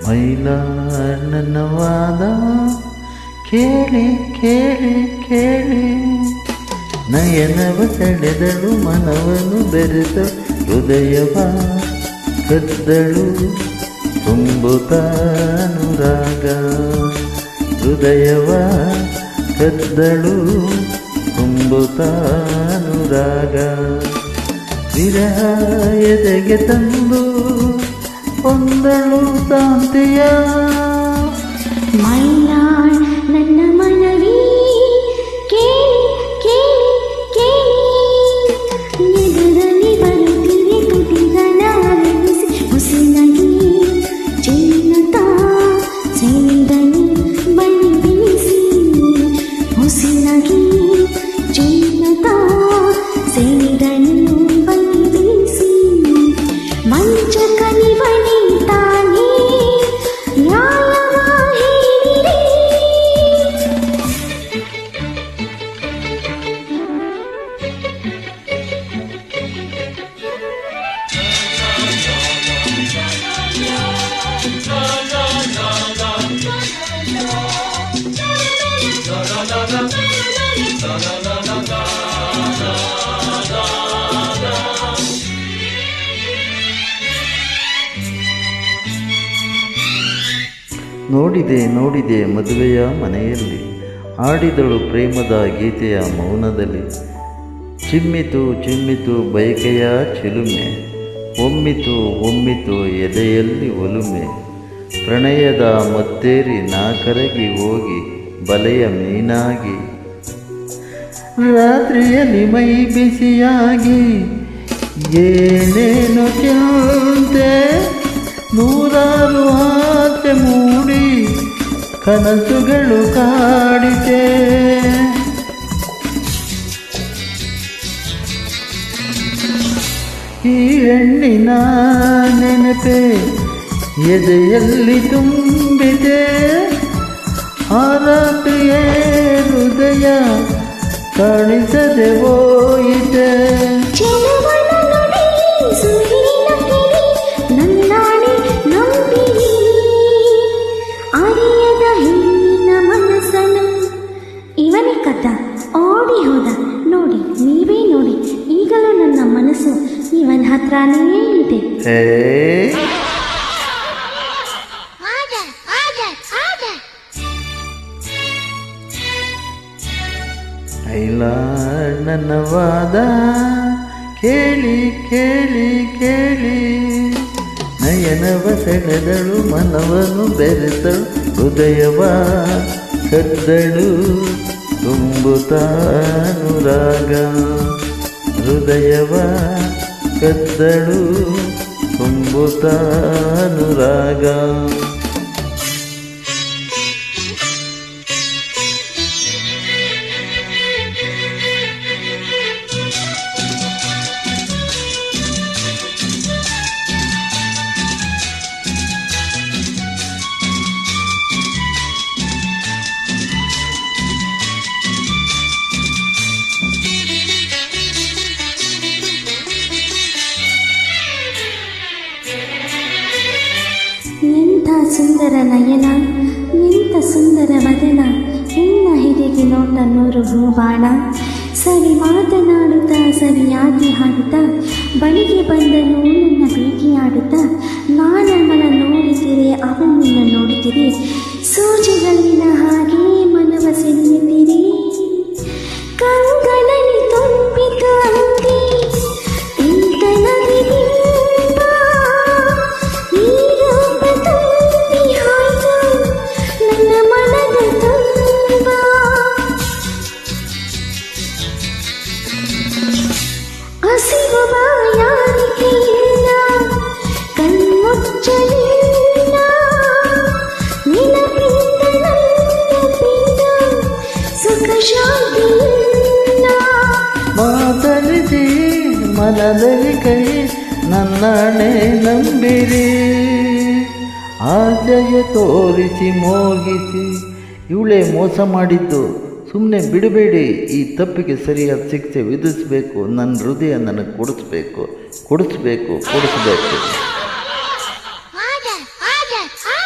ಮೈಲ ನನ್ನ ವಾದ ಕೇಳಿ ಕೇಳಿ ಕೇಳಿ, ನಯನವ ಸೆಳೆದಳು ಮನವನ್ನು ಬೆರೆತ ಹೃದಯವ ಕದ್ದಳು ತುಂಬುತ್ತಾನುರಾಗ, ಹೃದಯವ ಕದ್ದಳು ತುಂಬುತ್ತಾನುರಾಗ. ವಿರಹ ಎದೆಗೆ ತಂದು ಹೊಂದಳು ಶಾಂತಿಯ, ಮೈಲಾಳ್ ನನ್ನ ಮನವಿ ಕೇಳಿ ಕೇಳಿ ಕೇಳಿ, ಎದುರಲ್ಲಿ ಬರುತ್ತಿದೆ ತುಟಿಗಳ ಅರಳಿಸಿ ಉಸಿರಾಗಿ ಚೆಲ್ಲುತ್ತಾ ಸೇರಿದನು ಬಳಿ ಬೀಸಿ, ಉಸಿರಾಗಿ ಚೆಲ್ಲುತ್ತಾ ಸೇರಿದನು ಬಳಿ ಬೀಸಿ. ಮಂಚ ಕನಿವನಿ ತಾನೇ ನ್ಯಾಯವ ಹೇಳಿರಿ, ನೋಡಿದೆ ನೋಡಿದೆ ಮದುವೆಯ ಮನೆಯಲ್ಲಿ, ಆಡಿದಳು ಪ್ರೇಮದ ಗೀತೆಯ ಮೌನದಲ್ಲಿ. ಚಿಮ್ಮಿತು ಚಿಮ್ಮಿತು ಬಯಕೆಯ ಚಿಲುಮೆ, ಒಮ್ಮಿತು ಒಮ್ಮಿತು ಎದೆಯಲ್ಲಿ ಒಲುಮೆ. ಪ್ರಣಯದ ಮತ್ತೇರಿ ನಾ ಕರಗಿ ಹೋಗಿ ಬಲೆಯ ಮೀನಾಗಿ, ರಾತ್ರಿಯಲ್ಲಿ ಮೈ ಬಿಸಿಯಾಗಿ ಏನೇನು ಚಿಂತೆ, ನೂರಾರು ಆಸೆ ಮೂಡಿ ಕನಸುಗಳು ಕಾಡಿತೆ. ಈ ಹೆಣ್ಣಿನ ನೆನಪೆ ಎದೆಯಲ್ಲಿ ತುಂಬಿದೆ, ಆ ರಾತ್ರಿಯೇ ಹೃದಯ ಕಾಣಿಸದೆ ಹೋಯಿತೆ. ಚೆಲುವನ ನುಡಿ ಸುರಿಲಿನ ಕಿವಿ ನನ್ನಾಣೆ ನಂಬಿರಿ, ಅರಿಯದ ಹೆಣ್ಣಿನ ಮನಸ್ಸನ್ನು ಇವನೇ ಕದ್ದ ಓಡಿ ಹೋದ. ನೋಡಿ ನೀವೇ ನೋಡಿ, ಈಗಲೂ ನನ್ನ ಮನಸ್ಸು ಇವನ ಹತ್ರನೇ ಇದೆ. ಐಲ ನನ್ನ ವಾದ ಕೇಳಿ ಕೇಳಿ ಕೇಳಿ, ನಯನವ ಸೆಳೆದಳು ಮನವನ್ನು ಬೆರೆತಳು ಹೃದಯವ ಕದ್ದಳು ತುಂಬುತ್ತಾನುರಾಗ, ಹೃದಯವ ಕದ್ದಳು ತುಂಬುತ್ತಾನುರಾಗ. ಎಂಥ ಸುಂದರ ನಯನ, ಎಂಥ ಸುಂದರ ವದನ, ನಿನ್ನ ಹಿಡಿಗೆ ನೋಟ ನೂರು ಹೂಬಾಣ. ಸರಿ ಮಾತನಾಡುತ್ತಾ ಸರಿಯಾಗಿ ಹಾಡುತ್ತಾ ಬಳಿಗೆ ಬಂದನು ನನ್ನ ಭೇಟಿಯಾಡುತ್ತಾ. ನಾನವನ ನೋಡಿದಿರೆ ಅವನನ್ನು ನೋಡುತ್ತಿದೆ, ಸೂಜಿಗಳಿನ ಹಾಗೆ ಮನವ ಸೆಳೆಯುತ್ತಿದೆ. ಕಂಗಳಲ್ಲಿ ತುಂಬಿತು ಅಂತೆ ಇಂಥ ನದಿಗಿಂತ, ಈ ರೂಪ ತುಂಬಿ ಹೋಯ್ತು ನನ್ನ ಮನದ ತುಂಬ. ಹಸಿವು ಬಾಯಾರಿಕೆ ಇಲ್ಲ, ಕಣ್ಮುಚ್ಚಲಿಲ್ಲ, ನೆನಪಿಂದ ನನ್ನ ಪಿಂಡ ಸುಖ ಶಾಂತಿ ಇಲ್ಲ. ಮಾತರಿಸಿ ಮನದಲ್ಲಿ ಕೈ ನನ್ನಣೆ ನಂಬಿರಿ, ಆಸೆಯ ತೋರಿಸಿ ಮೋಗಿಸಿ. ಇವಳೇ ಮೋಸ ಮಾಡಿದ್ದು, ಸುಮ್ಮನೆ ಬಿಡಬೇಡಿ. ಈ ತಪ್ಪಿಗೆ ಸರಿಯಾದ ಶಿಕ್ಷೆ ವಿಧಿಸಬೇಕು. ನನ್ನ ಹೃದಯ ನನಗೆ ಕೊಡಿಸ್ಬೇಕು.